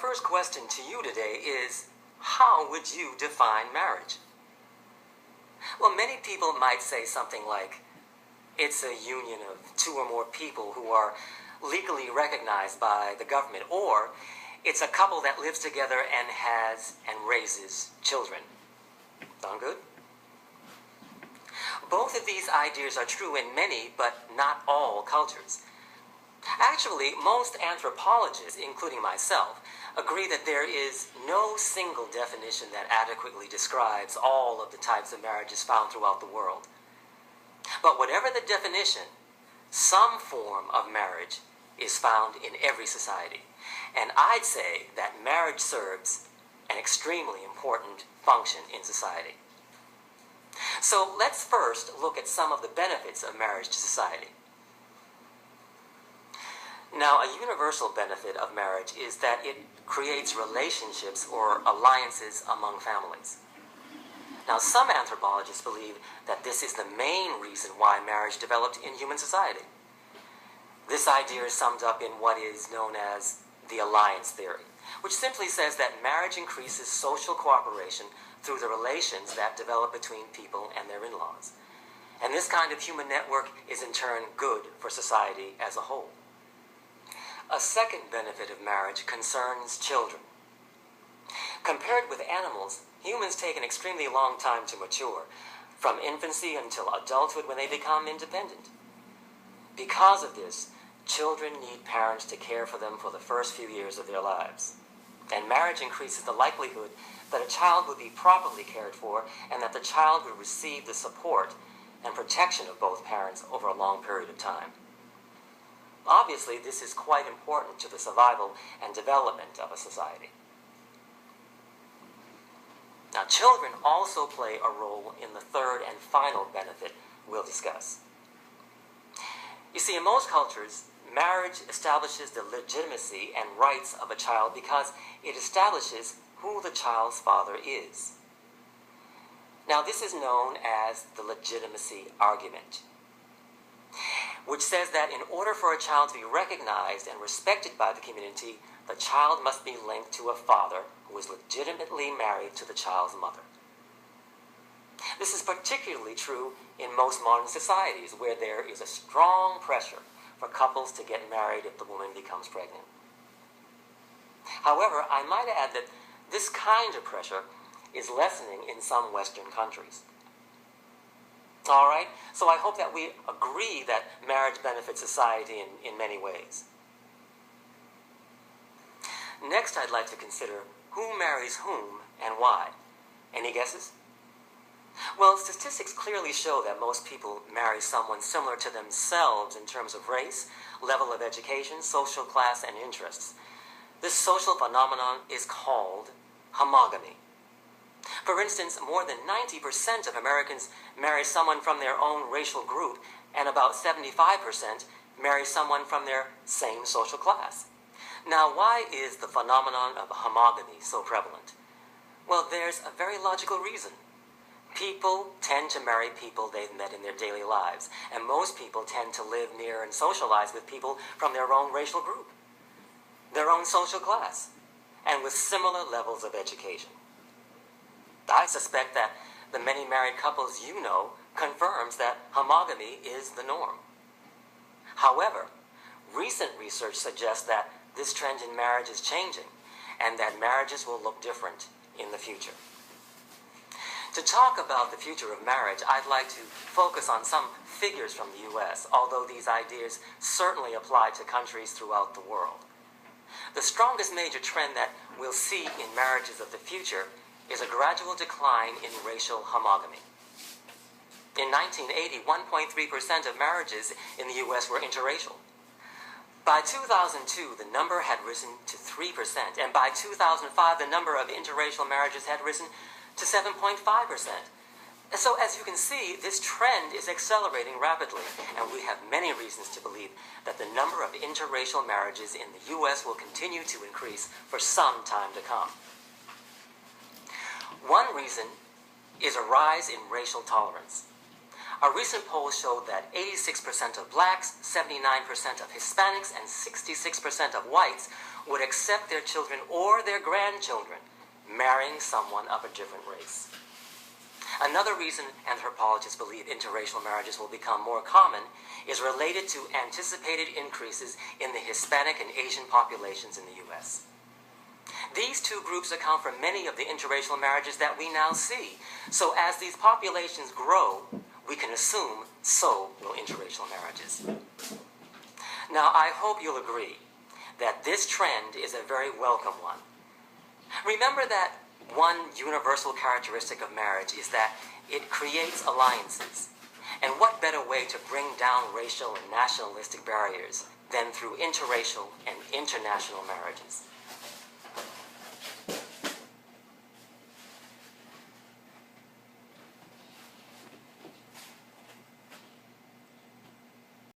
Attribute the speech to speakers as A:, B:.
A: first question to you today is, how would you define marriage? Well, many people might say something like, it's a union of two or more people who are legally recognized by the government, or it's a couple that lives together and has and raises children. Sound good? Both of these ideas are true in many, but not all cultures. Actually, most anthropologists, including myself, agree that there is no single definition that adequately describes all of the types of marriages found throughout the world. But whatever the definition, some form of marriage is found in every society. And I'd say that marriage serves an extremely important function in society. So let's first look at some of the benefits of marriage to society. Now, a universal benefit of marriage is that it creates relationships or alliances among families. Now, some anthropologists believe that this is the main reason why marriage developed in human society. This idea is summed up in what is known as the alliance theory, which simply says that marriage increases social cooperation through the relations that develop between people and their in-laws. And this kind of human network is in turn good for society as a whole. A second benefit of marriage concerns children. Compared with animals, humans take an extremely long time to mature, from infancy until adulthood when they become independent. Because of this, children need parents to care for them for the first few years of their lives. And marriage increases the likelihood that a child would be properly cared for and that the child would receive the support and protection of both parents over a long period of time. Obviously, this is quite important to the survival and development of a society. Now, children also play a role in the third and final benefit we'll discuss. You see, in most cultures, marriage establishes the legitimacy and rights of a child because it establishes who the child's father is. Now, this is known as the legitimacy argument, which says that in order for a child to be recognized and respected by the community, the child must be linked to a father who is legitimately married to the child's mother. This is particularly true in most modern societies, where there is a strong pressure for couples to get married if the woman becomes pregnant. However, I might add that this kind of pressure is lessening in some Western countries. All right, so I hope that we agree that marriage benefits society in many ways. Next, I'd like to consider who marries whom and why. Any guesses? Well, statistics clearly show that most people marry someone similar to themselves in terms of race, level of education, social class, and interests. This social phenomenon is called homogamy. For instance, more than 90% of Americans marry someone from their own racial group, and about 75% marry someone from their same social class. Now, why is the phenomenon of homogamy so prevalent? Well, there's a very logical reason. People tend to marry people they've met in their daily lives, and most people tend to live near and socialize with people from their own racial group, their own social class, and with similar levels of education. I suspect that the many married couples you know confirms that homogamy is the norm. However, recent research suggests that this trend in marriage is changing and that marriages will look different in the future. To talk about the future of marriage, I'd like to focus on some figures from the U.S., although these ideas certainly apply to countries throughout the world. The strongest major trend that we'll see in marriages of the future is a gradual decline in racial homogamy. In 1980, 1.3% of marriages in the U.S. were interracial. By 2002, the number had risen to 3%, and by 2005, the number of interracial marriages had risen to 7.5%. So as you can see, this trend is accelerating rapidly, and we have many reasons to believe that the number of interracial marriages in the U.S. will continue to increase for some time to come. One reason is a rise in racial tolerance. A recent poll showed that 86% of blacks, 79% of Hispanics, and 66% of whites would accept their children or their grandchildren marrying someone of a different race. Another reason anthropologists believe interracial marriages will become more common is related to anticipated increases in the Hispanic and Asian populations in the U.S. These two groups account for many of the interracial marriages that we now see. So as these populations grow, we can assume so will interracial marriages. Now, I hope you'll agree that this trend is a very welcome one. Remember that one universal characteristic of marriage is that it creates alliances. And what better way to bring down racial and nationalistic barriers than through interracial and international marriages?